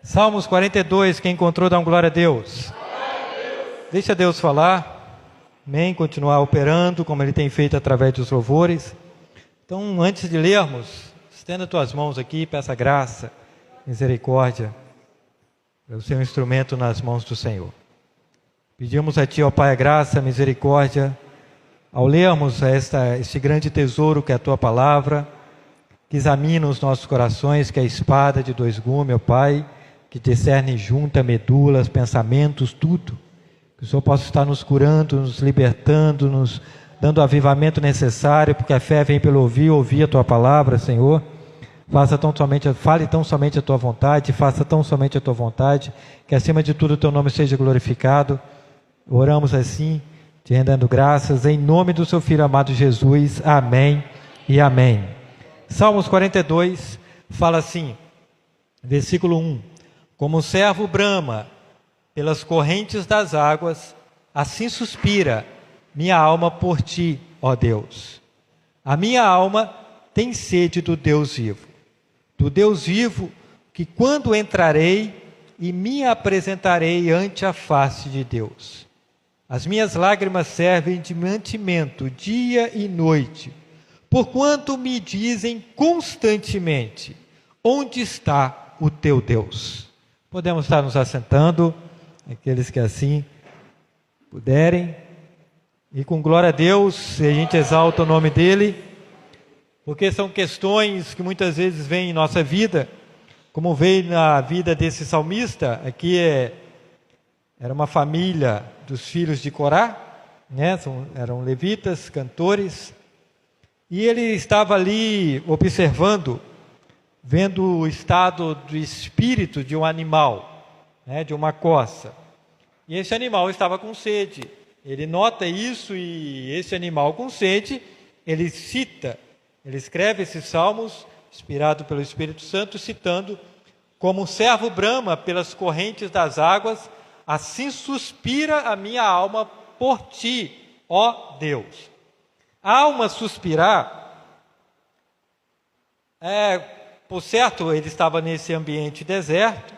Salmos 42, quem encontrou, dá um glória a Deus. Deixa Deus falar, amém, continuar operando como Ele tem feito através dos louvores. Então, antes de lermos, estenda tuas mãos aqui e peça graça, misericórdia, para ser um instrumento nas mãos do Senhor. Pedimos a Ti, ó Pai, a graça, a misericórdia, ao lermos este grande tesouro que é a Tua palavra, que examina os nossos corações, que é a espada de dois gumes, ó Pai, que discerne junta, medulas, pensamentos, tudo. Que o Senhor possa estar nos curando, nos libertando, nos dando o avivamento necessário, porque a fé vem pelo ouvir a Tua palavra, Senhor. Fale tão somente a Tua vontade, faça tão somente a Tua vontade, que acima de tudo o Teu nome seja glorificado. Oramos assim, te rendendo graças, em nome do Seu Filho amado Jesus. Amém e amém. Salmos 42 fala assim, versículo 1: Como o servo brama pelas correntes das águas, assim suspira minha alma por Ti, ó Deus. A minha alma tem sede do Deus vivo. Do Deus vivo, que quando entrarei e me apresentarei ante a face de Deus. As minhas lágrimas servem de mantimento dia e noite, porquanto me dizem constantemente: onde está o teu Deus? Podemos estar nos assentando, aqueles que assim puderem, e com glória a Deus, a gente exalta o nome dEle, porque são questões que muitas vezes vêm em nossa vida, como veio na vida desse salmista. Aqui era uma família dos filhos de Corá, né? Eram levitas, cantores, e ele estava ali observando, vendo o estado do espírito de um animal, né, de uma coça. E esse animal estava com sede. Ele nota isso, e esse animal com sede, ele escreve esses salmos, inspirado pelo Espírito Santo, citando: como o servo brama pelas correntes das águas, assim suspira a minha alma por Ti, ó Deus. A alma suspirar, por certo, ele estava nesse ambiente deserto,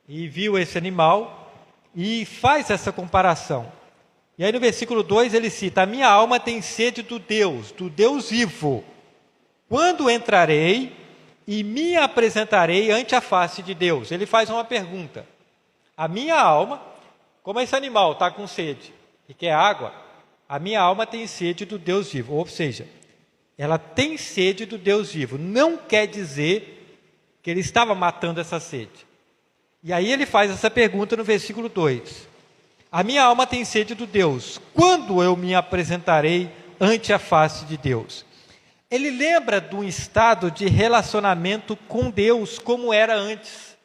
e viu esse animal, e faz essa comparação. E aí no versículo 2 ele cita: a minha alma tem sede do Deus vivo. Quando entrarei e me apresentarei ante a face de Deus? Ele faz uma pergunta. A minha alma, como esse animal está com sede e quer água, a minha alma tem sede do Deus vivo. Ou seja, ela tem sede do Deus vivo. Não quer dizer que ele estava matando essa sede. E aí ele faz essa pergunta no versículo 2. A minha alma tem sede do Deus. Quando eu me apresentarei ante a face de Deus? Ele lembra de um estado de relacionamento com Deus como era antes.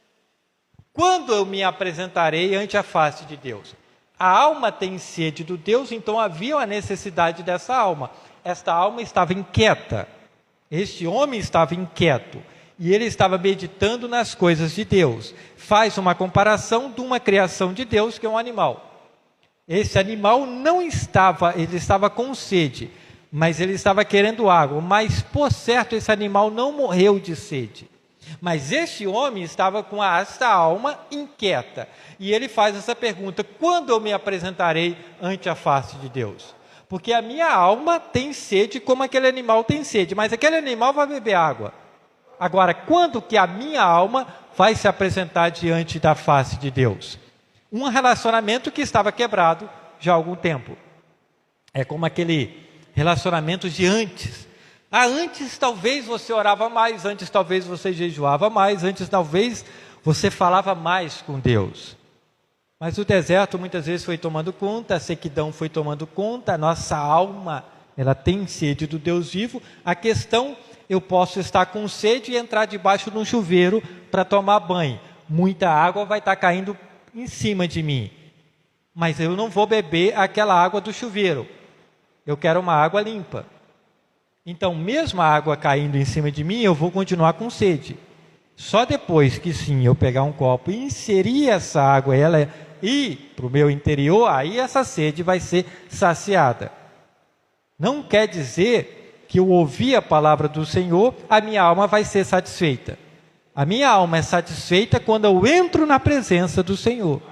Quando eu me apresentarei ante a face de Deus? A alma tem sede do Deus, então havia a necessidade dessa alma. Esta alma estava inquieta. Este homem estava inquieto. E ele estava meditando nas coisas de Deus. Faz uma comparação de uma criação de Deus, que é um animal. Esse animal ele estava com sede, mas ele estava querendo água. Mas, por certo, esse animal não morreu de sede. Mas este homem estava com esta alma inquieta. E ele faz essa pergunta: quando eu me apresentarei ante a face de Deus? Porque a minha alma tem sede como aquele animal tem sede, mas aquele animal vai beber água. Agora, quando que a minha alma vai se apresentar diante da face de Deus? Um relacionamento que estava quebrado já há algum tempo. É como aquele relacionamento de antes. Antes talvez você orava mais, antes talvez você jejuava mais, antes talvez você falava mais com Deus. Mas o deserto muitas vezes foi tomando conta, a sequidão foi tomando conta, a nossa alma, ela tem sede do Deus vivo. A questão: eu posso estar com sede e entrar debaixo de um chuveiro para tomar banho. Muita água vai estar caindo em cima de mim, mas eu não vou beber aquela água do chuveiro. Eu quero uma água limpa. Então, mesmo a água caindo em cima de mim, eu vou continuar com sede. Só depois que sim, eu pegar um copo e inserir essa água, ela ir para o meu interior, aí essa sede vai ser saciada. Não quer dizer que eu ouvir a palavra do Senhor, a minha alma vai ser satisfeita. A minha alma é satisfeita quando eu entro na presença do Senhor.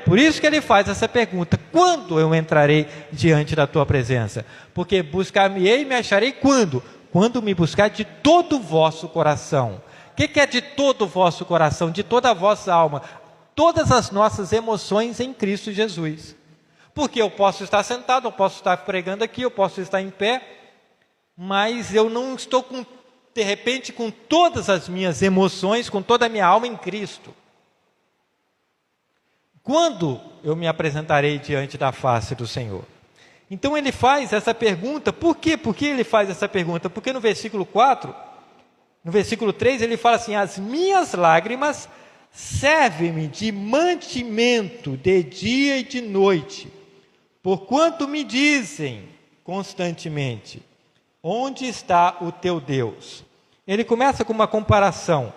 Por isso que ele faz essa pergunta: quando eu entrarei diante da tua presença? Porque buscar-me-ei e me acharei quando? Quando me buscar de todo o vosso coração. O que é de todo o vosso coração? De toda a vossa alma. Todas as nossas emoções em Cristo Jesus. Porque eu posso estar sentado, eu posso estar pregando aqui, eu posso estar em pé, mas eu não estou, de repente, com todas as minhas emoções, com toda a minha alma em Cristo. Quando eu me apresentarei diante da face do Senhor? Então ele faz essa pergunta. Por quê? Por que ele faz essa pergunta? Porque no versículo 4, no versículo 3, ele fala assim: as minhas lágrimas servem-me de mantimento de dia e de noite, porquanto me dizem constantemente: onde está o teu Deus? Ele começa com uma comparação.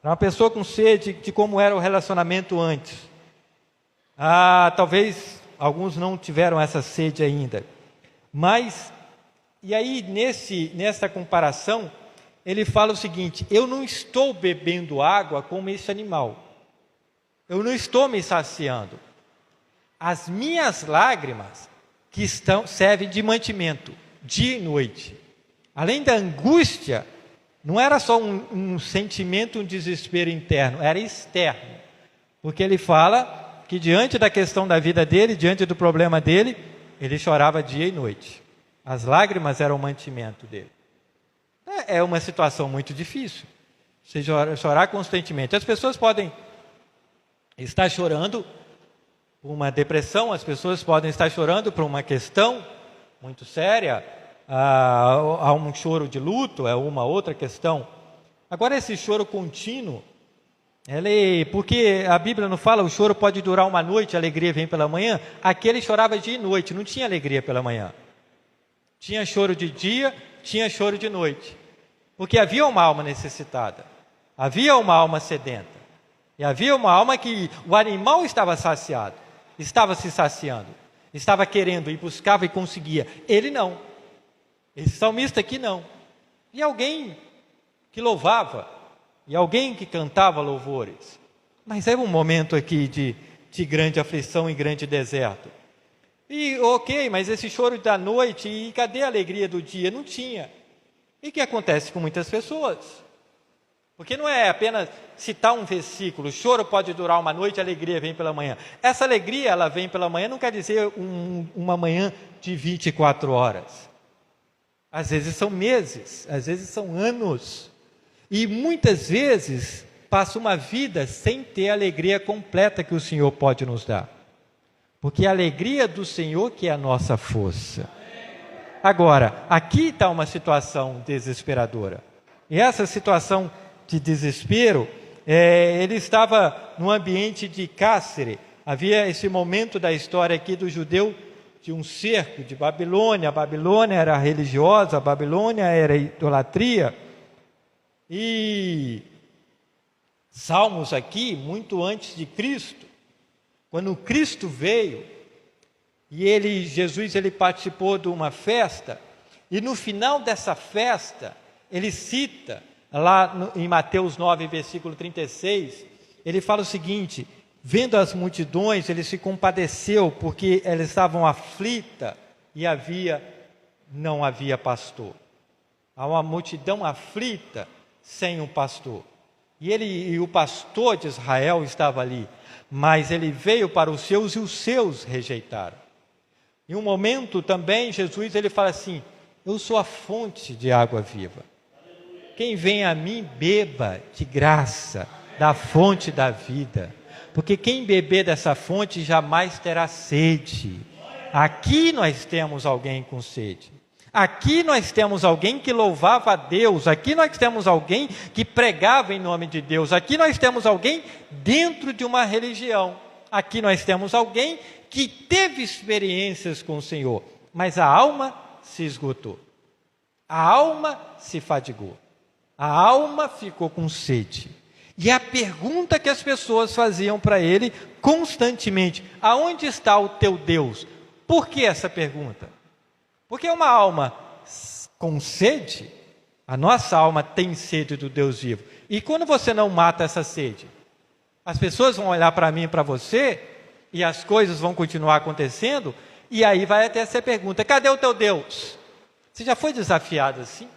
Uma pessoa com sede de como era o relacionamento antes. Talvez alguns não tiveram essa sede ainda. Mas, e aí nessa comparação, ele fala o seguinte: eu não estou bebendo água como esse animal. Eu não estou me saciando. As minhas lágrimas servem de mantimento, dia e noite. Além da angústia, não era só um sentimento, um desespero interno, era externo. Porque ele fala que diante da questão da vida dele, diante do problema dele, ele chorava dia e noite. As lágrimas eram o mantimento dele. É uma situação muito difícil, você chorar constantemente. As pessoas podem estar chorando por uma depressão, as pessoas podem estar chorando por uma questão muito séria, há um choro de luto, é uma outra questão. Agora, esse choro contínuo, porque a Bíblia não fala, o choro pode durar uma noite, a alegria vem pela manhã. Aqui ele chorava dia e noite, não tinha alegria pela manhã. Tinha choro de dia, tinha choro de noite. Porque havia uma alma necessitada, havia uma alma sedenta, e havia uma alma que o animal estava saciado, estava se saciando, estava querendo e buscava e conseguia. Ele não, esse salmista aqui não. E alguém que louvava, e alguém que cantava louvores. Mas é um momento aqui de grande aflição e grande deserto. E ok, mas esse choro da noite, e cadê a alegria do dia? Não tinha. E o que acontece com muitas pessoas? Porque não é apenas citar um versículo: o choro pode durar uma noite, a alegria vem pela manhã. Essa alegria, ela vem pela manhã, não quer dizer uma manhã de 24 horas. Às vezes são meses, às vezes são anos. E muitas vezes passa uma vida sem ter a alegria completa que o Senhor pode nos dar. Porque a alegria do Senhor que é a nossa força. Agora, aqui está uma situação desesperadora. E essa situação de desespero, ele estava num ambiente de cárcere. Havia esse momento da história aqui do judeu, de um cerco de Babilônia. A Babilônia era religiosa, a Babilônia era idolatria. E Salmos aqui, muito antes de Cristo, quando Cristo veio, e Jesus participou de uma festa, e no final dessa festa, ele cita, lá em Mateus 9, versículo 36, ele fala o seguinte: vendo as multidões, ele se compadeceu, porque elas estavam aflitas, e não havia pastor. Há uma multidão aflita, sem um pastor. E o pastor de Israel estava ali, mas ele veio para os seus e os seus rejeitaram. Em um momento também, Jesus ele fala assim: eu sou a fonte de água viva. Quem vem a mim, beba de graça da fonte da vida. Porque quem beber dessa fonte jamais terá sede. Aqui nós temos alguém com sede. Aqui nós temos alguém que louvava a Deus, aqui nós temos alguém que pregava em nome de Deus, aqui nós temos alguém dentro de uma religião, aqui nós temos alguém que teve experiências com o Senhor, mas a alma se esgotou, a alma se fadigou, a alma ficou com sede. E a pergunta que as pessoas faziam para ele constantemente: aonde está o teu Deus? Por que essa pergunta? Porque uma alma com sede, A nossa alma tem sede do Deus vivo. E quando você não mata essa sede, as pessoas vão olhar para mim e para você, e as coisas vão continuar acontecendo, e aí vai até essa pergunta: cadê o teu Deus? Você já foi desafiado assim?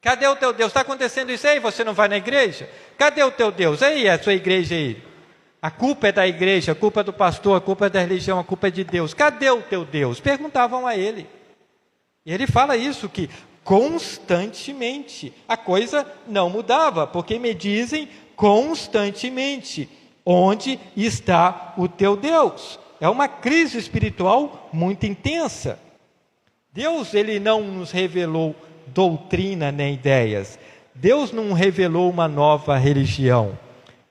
Cadê o teu Deus? Está acontecendo isso aí, você não vai na igreja? Cadê o teu Deus? Aí, a sua igreja aí. A culpa é da igreja, a culpa é do pastor, a culpa é da religião, a culpa é de Deus. Cadê o teu Deus? Perguntavam a ele. E ele fala isso, que constantemente a coisa não mudava, porque me dizem constantemente: onde está o teu Deus? É uma crise espiritual muito intensa. Deus, ele não nos revelou doutrina nem ideias. Deus não revelou uma nova religião.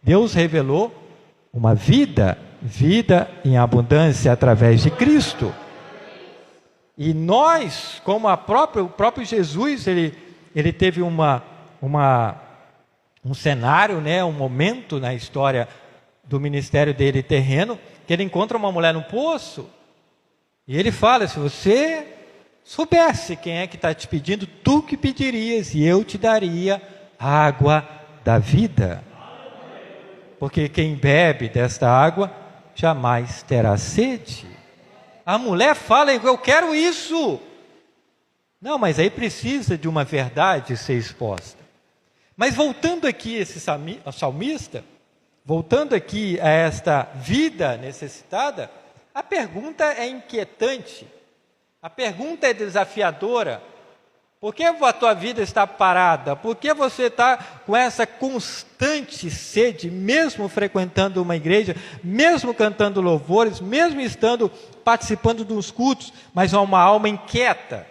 Deus revelou uma vida em abundância através de Cristo. E nós, como o próprio Jesus, ele teve um cenário, né, um momento na história do ministério dele terreno, que ele encontra uma mulher no poço, e ele fala: se você soubesse quem é que está te pedindo, tu que pedirias, e eu te daria água da vida. Porque quem bebe desta água jamais terá sede. A mulher fala: eu quero isso. Não, mas aí precisa de uma verdade ser exposta. Mas voltando aqui esse salmista, voltando aqui a esta vida necessitada, a pergunta é inquietante, a pergunta é desafiadora. Por que a tua vida está parada? Por que você está com essa constante sede, mesmo frequentando uma igreja, mesmo cantando louvores, mesmo estando participando dos cultos, mas há uma alma inquieta?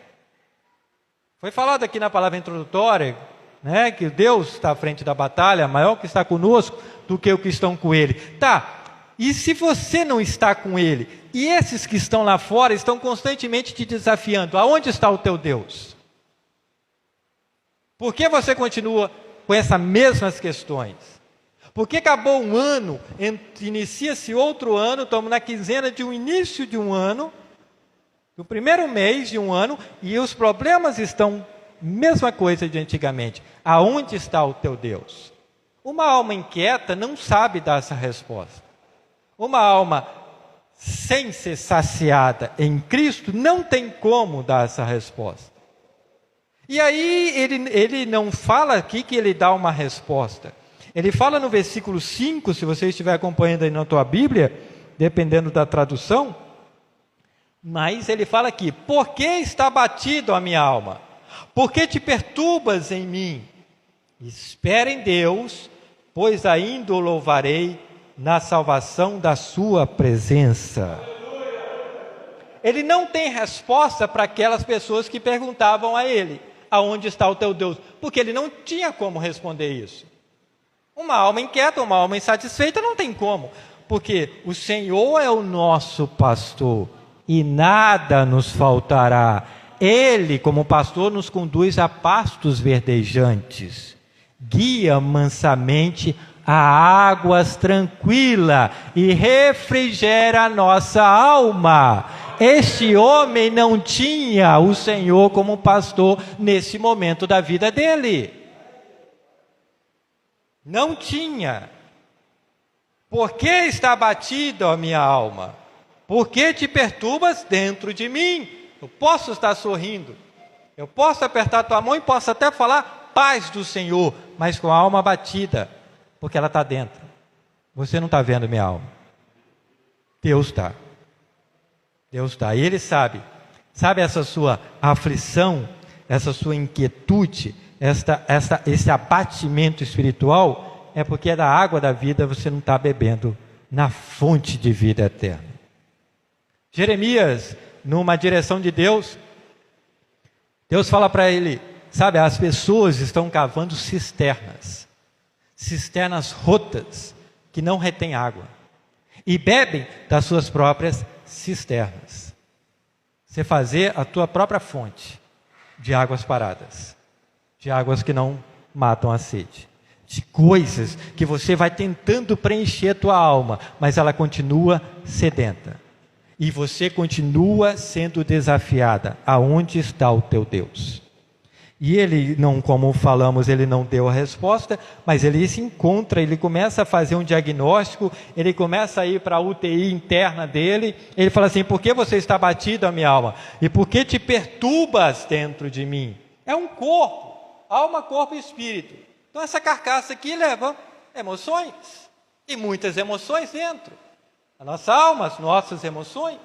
Foi falado aqui na palavra introdutória, né, que Deus está à frente da batalha, maior que está conosco do que os que estão com Ele. Tá, e se você não está com Ele, e esses que estão lá fora estão constantemente te desafiando, aonde está o teu Deus? Por que você continua com essas mesmas questões? Por que acabou um ano, inicia-se outro ano, estamos na quinzena de um início de um ano, no primeiro mês de um ano, e os problemas estão mesma coisa de antigamente. Aonde está o teu Deus? Uma alma inquieta não sabe dar essa resposta. Uma alma sem ser saciada em Cristo não tem como dar essa resposta. E aí ele não fala aqui que ele dá uma resposta. Ele fala no versículo 5, se você estiver acompanhando aí na tua Bíblia, dependendo da tradução, mas ele fala aqui: por que está abatido a minha alma? Por que te perturbas em mim? Espera em Deus, pois ainda o louvarei na salvação da sua presença. Ele não tem resposta para aquelas pessoas que perguntavam a ele: aonde está o teu Deus? Porque ele não tinha como responder isso. Uma alma inquieta, uma alma insatisfeita não tem como, porque o Senhor é o nosso pastor e nada nos faltará. Ele, como pastor, nos conduz a pastos verdejantes, guia mansamente a águas tranquilas e refrigera a nossa alma. Este homem não tinha o Senhor como pastor nesse momento da vida dele. Não tinha. Por que está abatida a minha alma? Por que te perturbas dentro de mim? Eu posso estar sorrindo, eu posso apertar tua mão e posso até falar paz do Senhor, mas com a alma abatida, porque ela está dentro. Você não está vendo minha alma. Deus está. Deus está. E Ele sabe essa sua aflição, essa sua inquietude, esse abatimento espiritual, é porque da água da vida você não está bebendo na fonte de vida eterna. Jeremias, numa direção de Deus, Deus fala para ele: sabe, as pessoas estão cavando cisternas rotas, que não retêm água, e bebem das suas próprias cisternas. Você fazer a tua própria fonte de águas paradas, de águas que não matam a sede, de coisas que você vai tentando preencher a tua alma, mas ela continua sedenta. E você continua sendo desafiada. Aonde está o teu Deus? E ele não, como falamos, ele não deu a resposta, mas ele se encontra, ele começa a fazer um diagnóstico, ele começa a ir para a UTI interna dele, ele fala assim: por que você está abatido, a minha alma? E por que te perturbas dentro de mim? É um corpo, alma, corpo e espírito. Então essa carcaça aqui leva emoções, e muitas emoções dentro. A nossa alma, as nossas emoções.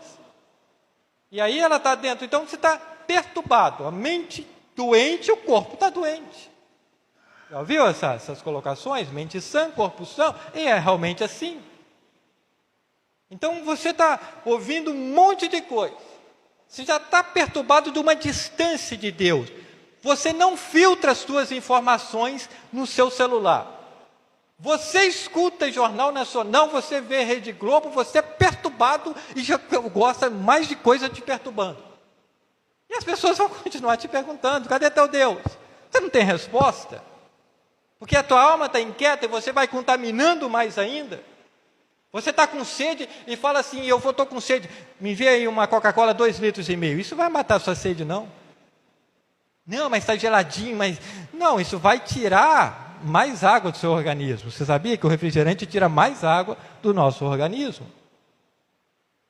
E aí ela está dentro, então você está perturbado, a mente doente, o corpo está doente. Já ouviu essas colocações? Mente sã, corpo sã, e é realmente assim. Então você está ouvindo um monte de coisa, você já está perturbado de uma distância de Deus, você não filtra as suas informações no seu celular, você escuta Jornal Nacional, você vê Rede Globo, você é perturbado e já gosta mais de coisa te perturbando. E as pessoas vão continuar te perguntando: cadê teu Deus? Você não tem resposta? Porque a tua alma está inquieta e você vai contaminando mais ainda. Você está com sede e fala assim: eu estou com sede, me envia aí uma Coca-Cola 2,5 litros. Isso vai matar a sua sede, não? Não, mas está geladinho, mas... Não, isso vai tirar mais água do seu organismo. Você sabia que o refrigerante tira mais água do nosso organismo?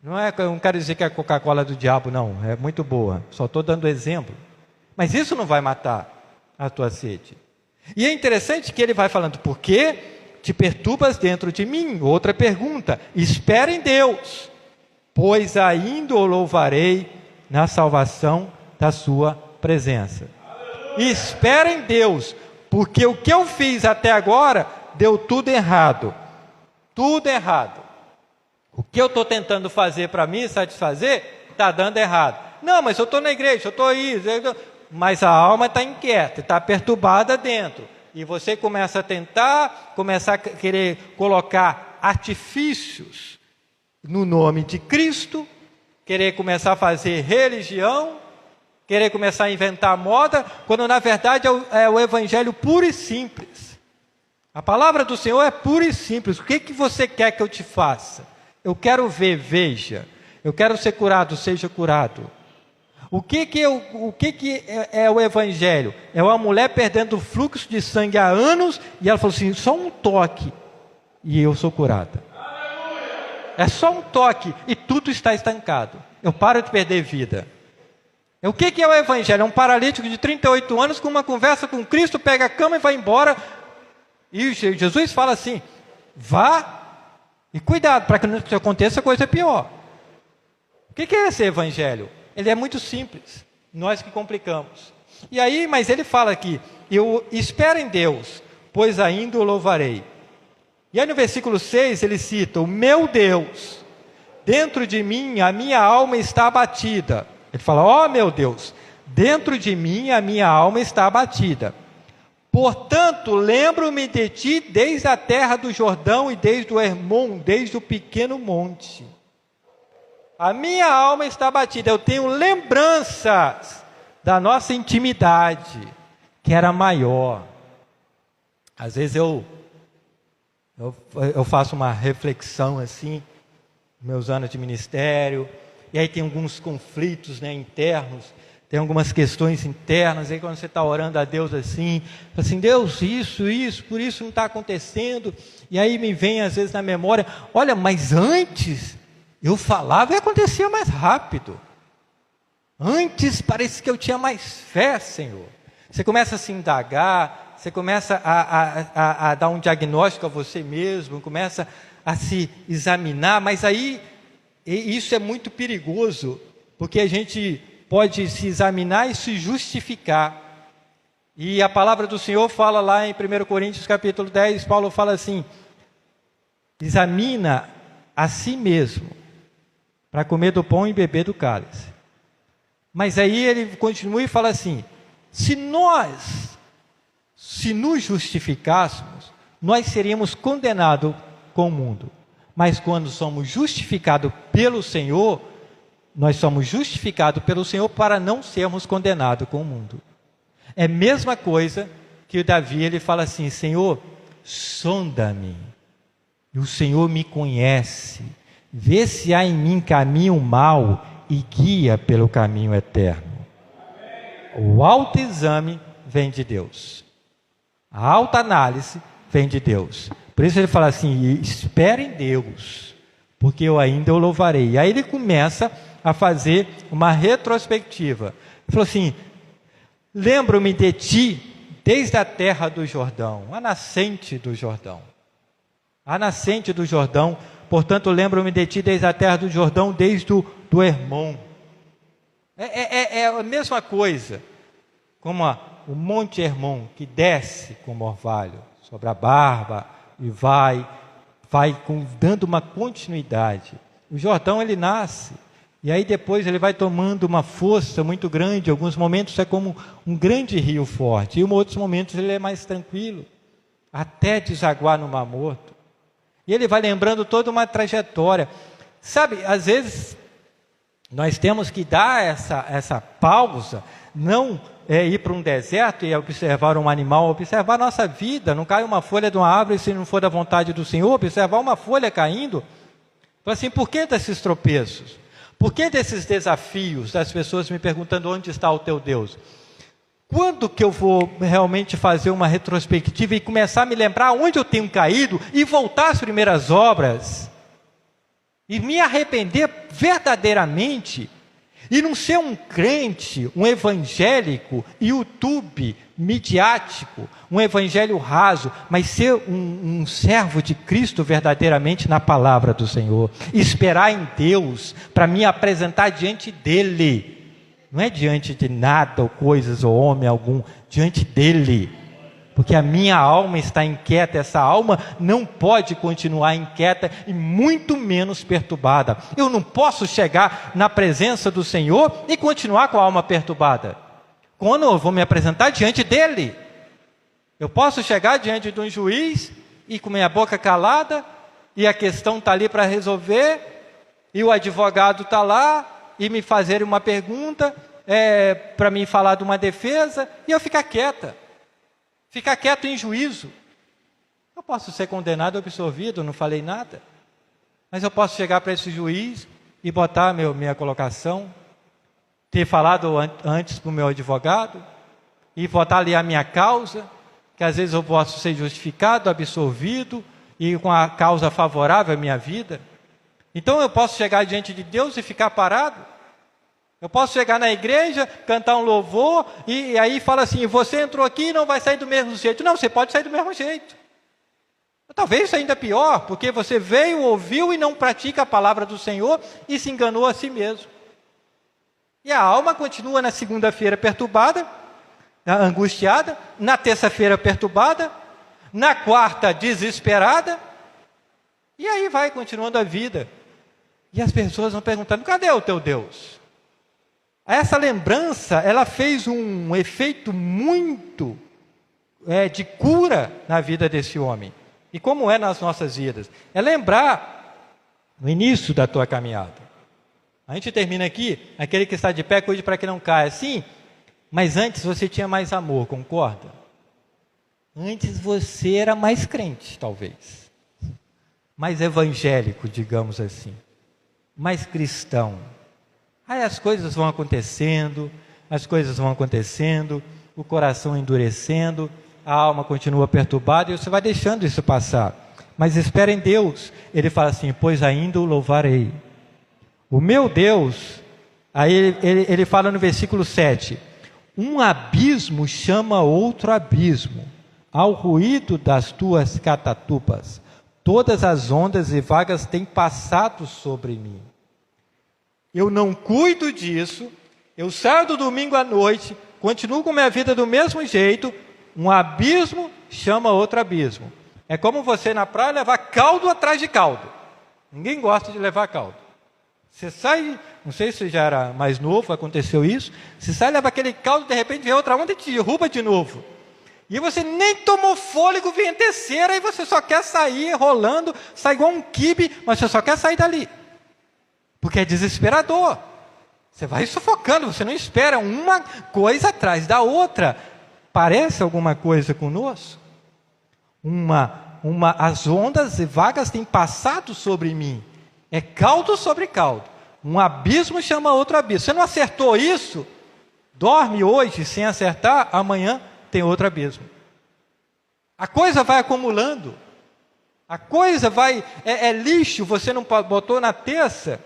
Não quero dizer que é a Coca-Cola do diabo, não. É muito boa. Só estou dando exemplo. Mas isso não vai matar a tua sede. E é interessante que ele vai falando: por que te perturbas dentro de mim? Outra pergunta: espera em Deus, pois ainda o louvarei na salvação da sua presença. Espera em Deus, porque o que eu fiz até agora deu tudo errado. Tudo errado. O que eu estou tentando fazer para me satisfazer, está dando errado. Não, mas eu estou na igreja, eu estou aí. Mas a alma está inquieta, está perturbada dentro. E você começa a tentar, começa a querer colocar artifícios no nome de Cristo, querer começar a fazer religião, querer começar a inventar moda, quando na verdade é o evangelho puro e simples. A palavra do Senhor é pura e simples. O que você quer que eu te faça? Eu quero ver, veja. Eu quero ser curado, seja curado. O que é o evangelho? É uma mulher perdendo o fluxo de sangue há anos e ela falou assim: só um toque e eu sou curada. É só um toque e tudo está estancado. Eu paro de perder vida. O que é o evangelho? É um paralítico de 38 anos com uma conversa com Cristo, pega a cama e vai embora. E Jesus fala assim: vá e cuidado para que não aconteça coisa pior. O que é esse evangelho? Ele é muito simples, nós que complicamos. E aí, mas ele fala aqui: eu espero em Deus, pois ainda o louvarei. E aí no versículo 6 ele cita: o meu Deus, dentro de mim a minha alma está abatida. Ele fala: ó meu Deus, dentro de mim a minha alma está abatida. Portanto, lembro-me de ti desde a terra do Jordão e desde o Hermon, desde o pequeno monte. A minha alma está abatida. Eu tenho lembranças da nossa intimidade, que era maior. Às vezes eu faço uma reflexão assim, meus anos de ministério, e aí tem alguns conflitos, né, internos. Tem algumas questões internas, aí quando você está orando a Deus assim, Deus, isso, por isso não está acontecendo. E aí me vem às vezes na memória: olha, mas antes eu falava e acontecia mais rápido. Antes parece que eu tinha mais fé, Senhor. Você começa a se indagar, você começa a dar um diagnóstico a você mesmo, começa a se examinar, mas aí isso é muito perigoso, porque a gente pode se examinar e se justificar. E a palavra do Senhor fala lá em 1 Coríntios capítulo 10, Paulo fala assim: examina a si mesmo, para comer do pão e beber do cálice. Mas aí ele continua e fala assim: se nos justificássemos, nós seríamos condenados com o mundo. Mas quando somos justificados pelo Senhor, nós somos justificados pelo Senhor para não sermos condenados com o mundo. É a mesma coisa que o Davi, ele fala assim: Senhor, sonda-me, e o Senhor me conhece, vê se há em mim caminho mau e guia pelo caminho eterno. O autoexame vem de Deus. A autoanálise vem de Deus. Por isso ele fala assim: espere em Deus, porque eu ainda o louvarei. E aí ele começa a fazer uma retrospectiva. Ele falou assim: lembro-me de ti desde a terra do Jordão, a nascente do Jordão. A nascente do Jordão, portanto, lembro-me de ti desde a terra do Jordão, desde do Hermon. É a mesma coisa, como o Monte Hermon, que desce como orvalho sobre a barba e vai dando uma continuidade. O Jordão, ele nasce, e aí depois ele vai tomando uma força muito grande. Em alguns momentos é como um grande rio forte, e em outros momentos ele é mais tranquilo, até desaguar no Mar Morto. E ele vai lembrando toda uma trajetória. Sabe, às vezes nós temos que dar essa pausa, não ir para um deserto e observar um animal, observar a nossa vida. Não cai uma folha de uma árvore se não for da vontade do Senhor. Observar uma folha caindo. Então, assim, por que desses tropeços? Por que desses desafios, das pessoas me perguntando onde está o teu Deus? Quando que eu vou realmente fazer uma retrospectiva e começar a me lembrar onde eu tenho caído e voltar às primeiras obras? E me arrepender verdadeiramente, e não ser um crente, um evangélico, YouTube, midiático, um evangelho raso, mas ser um servo de Cristo verdadeiramente na palavra do Senhor, esperar em Deus para me apresentar diante dEle, não é diante de nada ou coisas ou homem algum, diante dEle. Porque a minha alma está inquieta, essa alma não pode continuar inquieta e muito menos perturbada. Eu não posso chegar na presença do Senhor e continuar com a alma perturbada. Quando eu vou me apresentar diante dEle, eu posso chegar diante de um juiz e com minha boca calada, e a questão está ali para resolver, e o advogado está lá, e me fazer uma pergunta, para me falar de uma defesa, e eu ficar quieta. Ficar quieto em juízo. Eu posso ser condenado, absolvido, não falei nada. Mas eu posso chegar para esse juiz e botar minha colocação, ter falado antes para o meu advogado, e botar ali a minha causa, que às vezes eu posso ser justificado, absolvido, e com a causa favorável à minha vida. Então eu posso chegar diante de Deus e ficar parado. Eu posso chegar na igreja, cantar um louvor, e aí fala assim: você entrou aqui e não vai sair do mesmo jeito. Não, você pode sair do mesmo jeito. Talvez ainda pior, porque você veio, ouviu e não pratica a palavra do Senhor e se enganou a si mesmo. E a alma continua na segunda-feira perturbada, angustiada, na terça-feira perturbada, na quarta desesperada, e aí vai continuando a vida. E as pessoas vão perguntando: cadê o teu Deus? Essa lembrança, ela fez um efeito muito de cura na vida desse homem. E como é nas nossas vidas? É lembrar no início da tua caminhada. A gente termina aqui: aquele que está de pé, cuide para que não caia. Sim, mas antes você tinha mais amor, concorda? Antes você era mais crente, talvez. Mais evangélico, digamos assim. Mais cristão. Aí as coisas vão acontecendo, o coração endurecendo, a alma continua perturbada e você vai deixando isso passar. Mas espera em Deus. Ele fala assim: pois ainda o louvarei. O meu Deus, aí ele fala no versículo 7, um abismo chama outro abismo, ao ruído das tuas catatupas, todas as ondas e vagas têm passado sobre mim. Eu não cuido disso, eu saio do domingo à noite, continuo com minha vida do mesmo jeito, um abismo chama outro abismo. É como você na praia levar caldo atrás de caldo. Ninguém gosta de levar caldo. Você sai, não sei se já era mais novo, aconteceu isso, você sai, leva aquele caldo, de repente vem outra onda e te derruba de novo. E você nem tomou fôlego, vem a terceira, e você só quer sair rolando, sai igual um quibe, mas você só quer sair dali. Porque é desesperador. Você vai sufocando, você não espera uma coisa atrás da outra. Parece alguma coisa conosco? As ondas e vagas têm passado sobre mim. É caldo sobre caldo. Um abismo chama outro abismo. Você não acertou isso? Dorme hoje sem acertar, amanhã tem outro abismo. A coisa vai acumulando. A coisa vai... É lixo, você não botou na terça.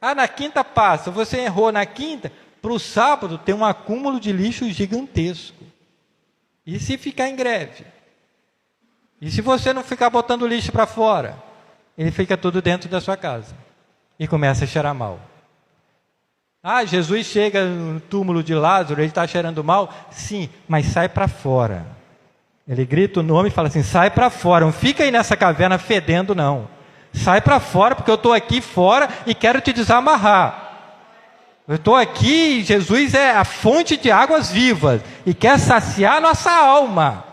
Na quinta passa. Você errou na quinta. Para o sábado tem um acúmulo de lixo gigantesco. E se ficar em greve? E se você não ficar botando lixo para fora? Ele fica tudo dentro da sua casa. E começa a cheirar mal. Jesus chega no túmulo de Lázaro, ele está cheirando mal. Sim, mas sai para fora. Ele grita o nome e fala assim, sai para fora. Não fica aí nessa caverna fedendo, não. Sai para fora, porque eu estou aqui fora e quero te desamarrar. Eu estou aqui, Jesus é a fonte de águas vivas e quer saciar nossa alma.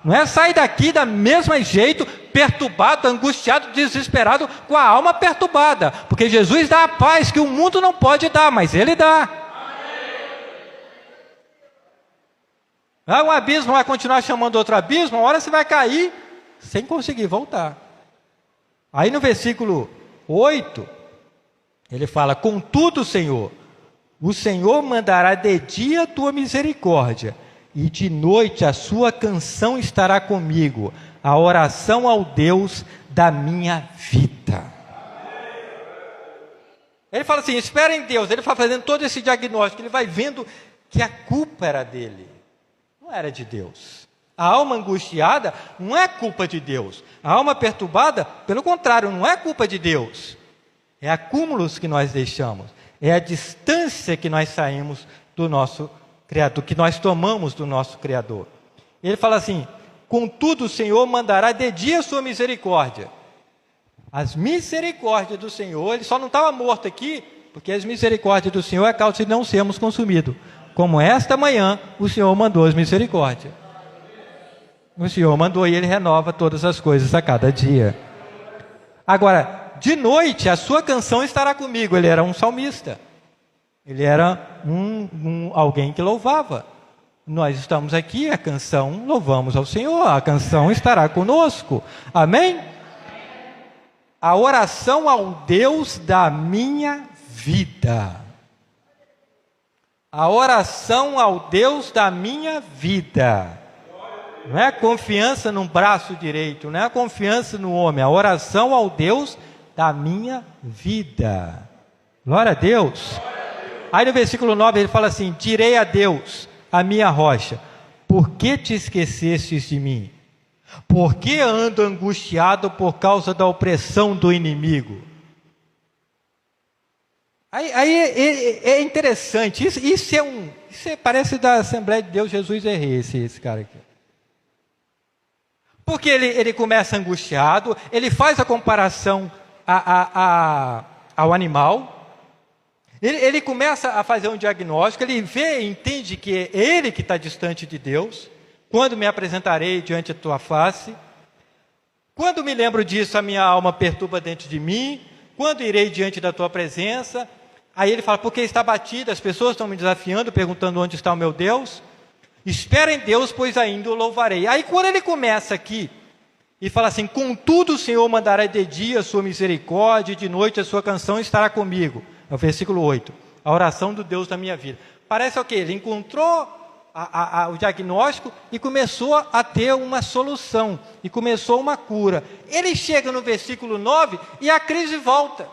Não é sair daqui da mesma jeito, perturbado, angustiado, desesperado, com a alma perturbada. Porque Jesus dá a paz que o mundo não pode dar, mas Ele dá. Um abismo vai continuar chamando outro abismo, uma hora você vai cair sem conseguir voltar. Aí no versículo 8, ele fala, contudo, Senhor, o Senhor mandará de dia a tua misericórdia, e de noite a sua canção estará comigo, a oração ao Deus da minha vida. Ele fala assim, espera em Deus. Ele vai fazendo todo esse diagnóstico, ele vai vendo que a culpa era dele, não era de Deus. A alma angustiada não é culpa de Deus. A alma perturbada, pelo contrário, não é culpa de Deus. É acúmulos que nós deixamos. É a distância que nós saímos do nosso Criador, que nós tomamos do nosso Criador. Ele fala assim, contudo o Senhor mandará de dia a sua misericórdia. As misericórdias do Senhor, ele só não estava morto aqui, porque as misericórdias do Senhor é a causa de não sermos consumidos. Como esta manhã, o Senhor mandou as misericórdias. O Senhor mandou e Ele renova todas as coisas a cada dia. Agora, de noite, a sua canção estará comigo. Ele era um salmista. Ele era alguém que louvava. Nós estamos aqui, a canção, louvamos ao Senhor. A canção estará conosco. Amém? A oração ao Deus da minha vida. A oração ao Deus da minha vida. Não é a confiança no braço direito, não é a confiança no homem, a oração ao Deus da minha vida. Glória a Deus. Aí no versículo 9 ele fala assim, direi a Deus, a minha rocha, por que te esquecestes de mim? Por que ando angustiado por causa da opressão do inimigo? Aí é interessante, isso parece da Assembleia de Deus Jesus é Rei, esse cara aqui. Porque ele começa angustiado, ele faz a comparação ao animal, ele começa a fazer um diagnóstico, ele vê e entende que é ele que está distante de Deus. Quando me apresentarei diante da tua face? Quando me lembro disso, a minha alma perturba dentro de mim. Quando irei diante da tua presença? Aí ele fala, porque está batido, as pessoas estão me desafiando, perguntando onde está o meu Deus. Espera em Deus, pois ainda o louvarei. Aí quando ele começa aqui, e fala assim, contudo o Senhor mandará de dia a sua misericórdia, e de noite a sua canção estará comigo. É o versículo 8, a oração do Deus da minha vida. Parece o quê? Ele encontrou o diagnóstico e começou a ter uma solução, e começou uma cura. Ele chega no versículo 9 e a crise volta.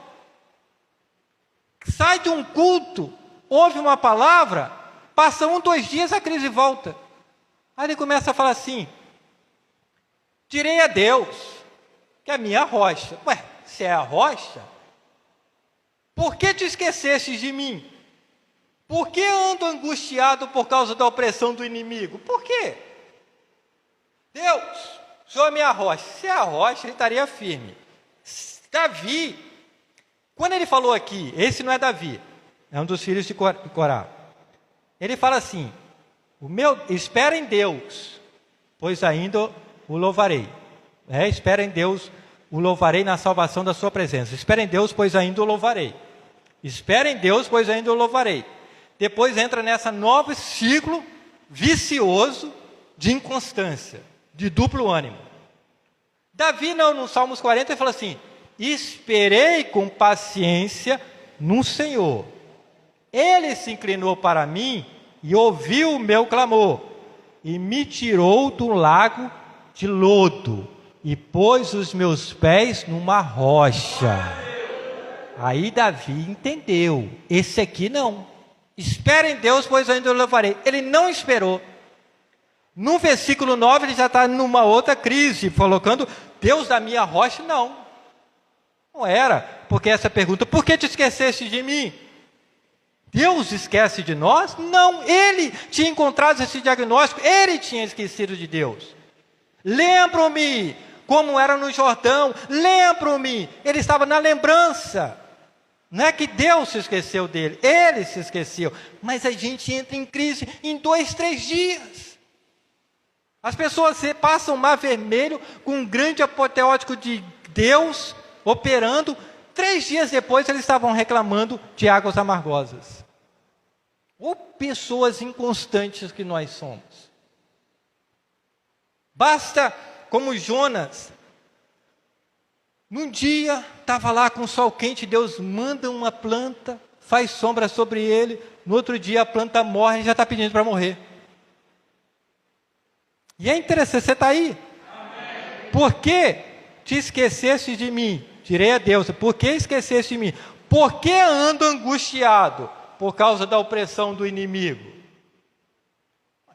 Sai de um culto, ouve uma palavra, passa 2 dias, a crise volta. Aí ele começa a falar assim, direi a Deus, que é a minha rocha. Ué, se é a rocha, por que te esquecestes de mim? Por que ando angustiado por causa da opressão do inimigo? Por quê? Deus, o Senhor é minha rocha. Se é a rocha, ele estaria firme. Davi, quando ele falou aqui, esse não é Davi, é um dos filhos de Corá. Ele fala assim, espera em Deus, pois ainda o louvarei. Espera em Deus, o louvarei na salvação da sua presença. Espera em Deus, pois ainda o louvarei. Espera em Deus, pois ainda o louvarei. Depois entra nessa novo ciclo vicioso de inconstância, de duplo ânimo. Davi, no Salmos 40, ele fala assim, esperei com paciência no Senhor. Ele se inclinou para mim e ouviu o meu clamor. e me tirou do lago de lodo e pôs os meus pés numa rocha. Aí Davi entendeu, esse aqui não. Espera em Deus, pois ainda o louvarei. Ele não esperou. No versículo 9 ele já está numa outra crise, colocando Deus da minha rocha. Não era, porque essa pergunta, por que te esqueceste de mim? Deus esquece de nós? Não, ele tinha encontrado esse diagnóstico, ele tinha esquecido de Deus. Lembro-me como era no Jordão, lembro-me, ele estava na lembrança. Não é que Deus se esqueceu dele, ele se esqueceu. Mas a gente entra em crise em 2, 3 dias. As pessoas passam o Mar Vermelho com um grande apoteótico de Deus operando. 3 dias depois eles estavam reclamando de águas amargosas. Ou pessoas inconstantes que nós somos. Basta, como Jonas, num dia estava lá com o sol quente, Deus manda uma planta, faz sombra sobre ele, no outro dia a planta morre e já está pedindo para morrer. E é interessante, você está aí? Amém. Por que te esqueceste de mim? Direi a Deus, por que esqueceste de mim? Por que ando angustiado? Por causa da opressão do inimigo.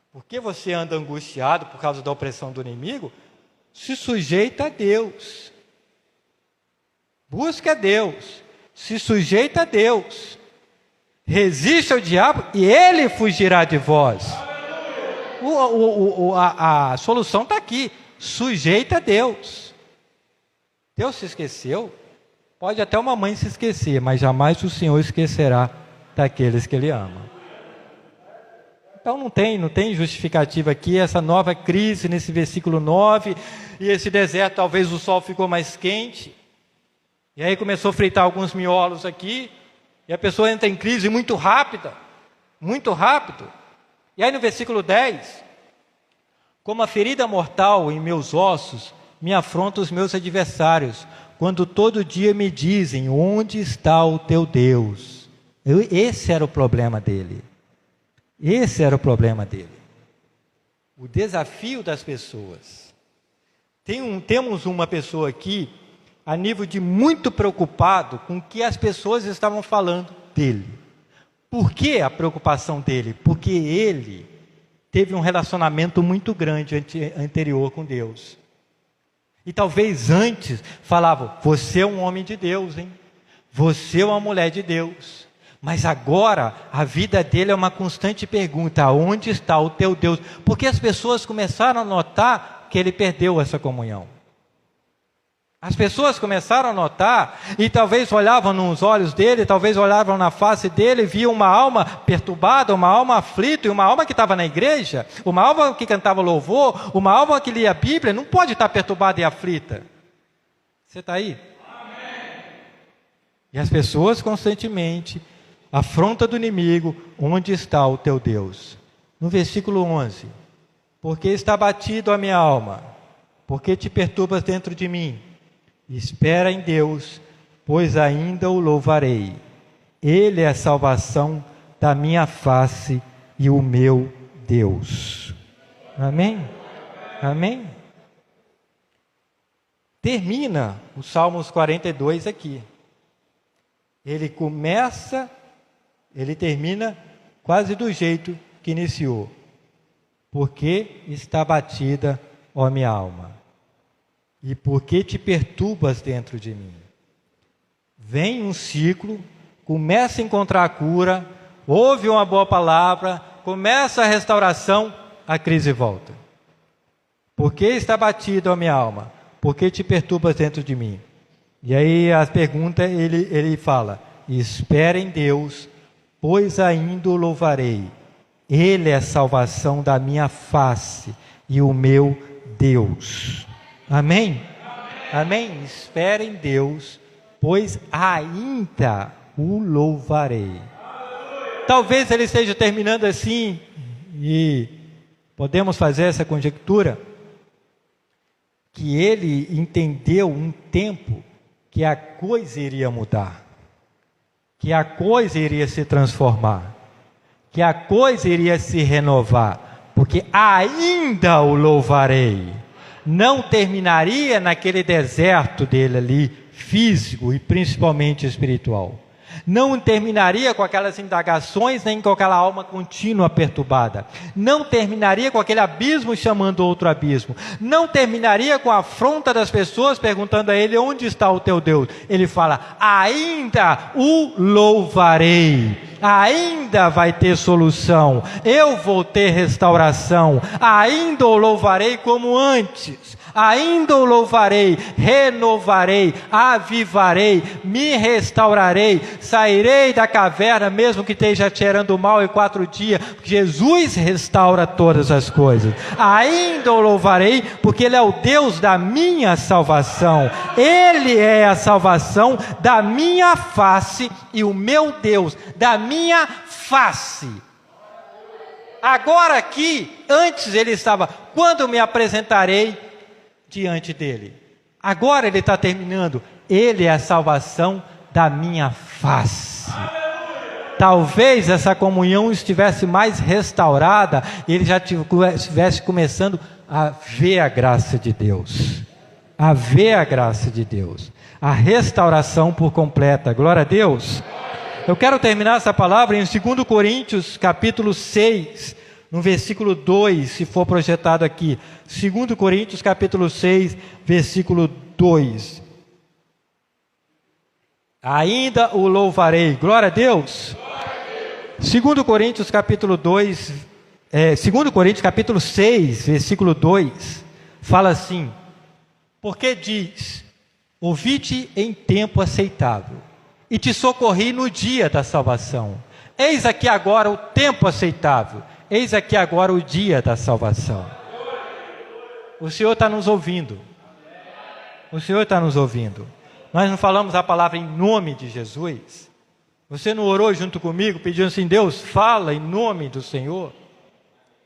Por que você anda angustiado por causa da opressão do inimigo? Se sujeita a Deus. Busca a Deus. Se sujeita a Deus. Resiste ao diabo e ele fugirá de vós. A solução está aqui. Sujeita a Deus. Deus se esqueceu? Pode até uma mãe se esquecer, mas jamais o Senhor esquecerá daqueles que Ele ama. Então não tem justificativa aqui, essa nova crise nesse versículo 9, e esse deserto, talvez o sol ficou mais quente, e aí começou a fritar alguns miolos aqui, e a pessoa entra em crise muito rápido, e aí no versículo 10, como a ferida mortal em meus ossos, me afronta os meus adversários, quando todo dia me dizem, onde está o teu Deus? Esse era o problema dele. O desafio das pessoas. Temos uma pessoa aqui, a nível de muito preocupado com o que as pessoas estavam falando dele. Por que a preocupação dele? Porque ele teve um relacionamento muito grande anterior com Deus. E talvez antes falavam, você é um homem de Deus, hein? Você é uma mulher de Deus. Mas agora, a vida dele é uma constante pergunta, onde está o teu Deus? Porque as pessoas começaram a notar que ele perdeu essa comunhão. As pessoas começaram a notar, e talvez olhavam nos olhos dele, talvez olhavam na face dele, viam uma alma perturbada, uma alma aflita, e uma alma que estava na igreja, uma alma que cantava louvor, uma alma que lia a Bíblia, não pode estar perturbada e aflita. Você está aí? Amém. E as pessoas constantemente afronta do inimigo, onde está o teu Deus? No versículo 11, porque está batido a minha alma, porque te perturbas dentro de mim? Espera em Deus, pois ainda o louvarei. Ele é a salvação da minha face e o meu Deus. Amém? Amém? Termina o Salmos 42 aqui. Ele termina quase do jeito que iniciou. Porque está batida, ó minha alma, e por que te perturbas dentro de mim? Vem um ciclo, começa a encontrar a cura, ouve uma boa palavra, começa a restauração, a crise volta. Por que está batida, ó minha alma? Por que te perturbas dentro de mim? E aí a pergunta, ele fala, espera em Deus, pois ainda o louvarei. Ele é a salvação da minha face e o meu Deus. Amém? Amém? Espera em Deus, pois ainda o louvarei. Talvez ele esteja terminando assim, e podemos fazer essa conjectura, que ele entendeu um tempo que a coisa iria mudar, que a coisa iria se transformar, que a coisa iria se renovar, porque ainda o louvarei. Não terminaria naquele deserto dele ali, físico e principalmente espiritual. Não terminaria com aquelas indagações, nem com aquela alma contínua perturbada. Não terminaria com aquele abismo chamando outro abismo. Não terminaria com a afronta das pessoas perguntando a ele: onde está o teu Deus? Ele fala: ainda o louvarei. Ainda vai ter solução. Eu vou ter restauração. Ainda o louvarei como antes. Ainda o louvarei, renovarei, avivarei, me restaurarei, sairei da caverna, mesmo que esteja cheirando mal em 4 dias, Jesus restaura todas as coisas. Ainda o louvarei, porque Ele é o Deus da minha salvação. Ele é a salvação da minha face e o meu Deus da minha face. Agora aqui, antes ele estava: quando me apresentarei diante dele. Agora ele está terminando: ele é a salvação da minha face. Talvez essa comunhão estivesse mais restaurada, ele já estivesse começando a ver a graça de Deus, a ver a graça de Deus, a restauração por completa. Glória a Deus. Eu quero terminar essa palavra em 2 Coríntios capítulo 6, no versículo 2, se for projetado aqui. 2 Coríntios capítulo 6, versículo 2. Ainda o louvarei. Glória a Deus. 2 Coríntios capítulo 2, 2 Coríntios capítulo 6, versículo 2, fala assim: porque diz: ouvi-te em tempo aceitável, e te socorri no dia da salvação. Eis aqui agora o tempo aceitável. Eis aqui agora o dia da salvação. O Senhor está nos ouvindo. O Senhor está nos ouvindo. Nós não falamos a palavra em nome de Jesus? Você não orou junto comigo, pedindo assim: Deus, fala em nome do Senhor?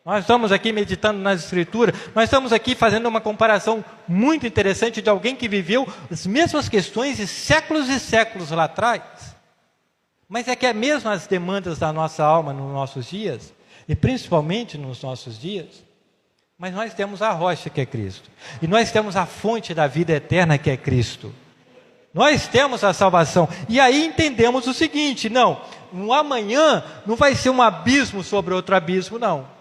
Nós estamos aqui meditando nas Escrituras. Nós estamos aqui fazendo uma comparação muito interessante de alguém que viveu as mesmas questões e séculos lá atrás. Mas é que é mesmo as demandas da nossa alma nos nossos dias, e principalmente nos nossos dias. Mas nós temos a rocha, que é Cristo, e nós temos a fonte da vida eterna, que é Cristo. Nós temos a salvação. E aí entendemos o seguinte: não, um amanhã não vai ser um abismo sobre outro abismo, não.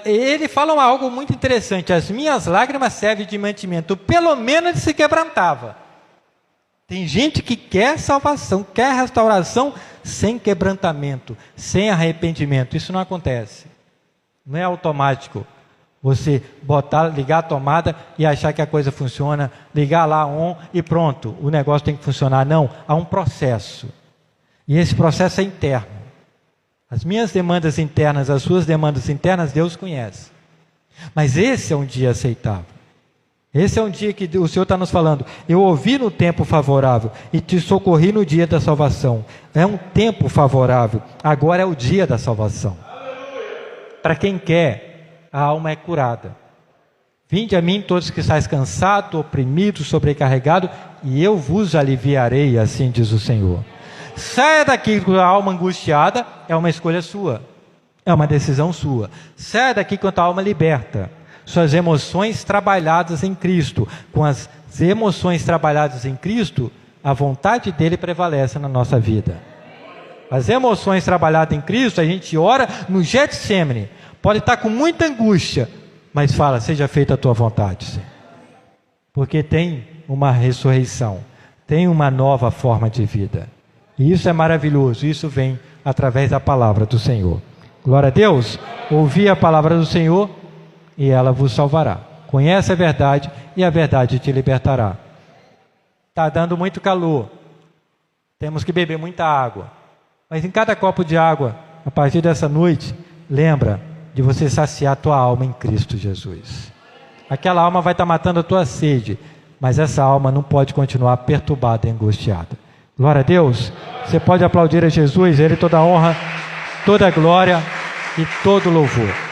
Ele fala algo muito interessante: as minhas lágrimas servem de mantimento. Pelo menos ele se quebrantava. Tem gente que quer salvação, quer restauração sem quebrantamento, sem arrependimento. Isso não acontece. Não é automático você ligar a tomada e achar que a coisa funciona, ligar lá on e pronto, o negócio tem que funcionar. Não, há um processo. E esse processo é interno. As minhas demandas internas, as suas demandas internas, Deus conhece. Mas esse é um dia aceitável. Esse é um dia que o Senhor está nos falando: eu ouvi no tempo favorável e te socorri no dia da salvação. É um tempo favorável, agora é o dia da salvação. Para quem quer, a alma é curada. Vinde a mim todos que estáis cansados, oprimidos, sobrecarregados, e eu vos aliviarei, assim diz o Senhor. Saia daqui com a alma angustiada, é uma escolha sua, é uma decisão sua. Saia daqui com a alma liberta. Suas emoções trabalhadas em Cristo. Com as emoções trabalhadas em Cristo, a vontade dele prevalece na nossa vida. As emoções trabalhadas em Cristo, a gente ora no Getsêmani. Pode estar com muita angústia, mas fala: seja feita a tua vontade, Senhor. Porque tem uma ressurreição, tem uma nova forma de vida. E isso é maravilhoso, isso vem através da palavra do Senhor. Glória a Deus. Ouvi a palavra do Senhor e ela vos salvará. Conhece a verdade e a verdade te libertará. Está dando muito calor, temos que beber muita água. Mas em cada copo de água, a partir dessa noite, lembra de você saciar a tua alma em Cristo Jesus. Aquela alma vai estar matando a tua sede, mas essa alma não pode continuar perturbada e angustiada. Glória a Deus. Você pode aplaudir a Jesus, Ele toda a honra, toda a glória e todo o louvor.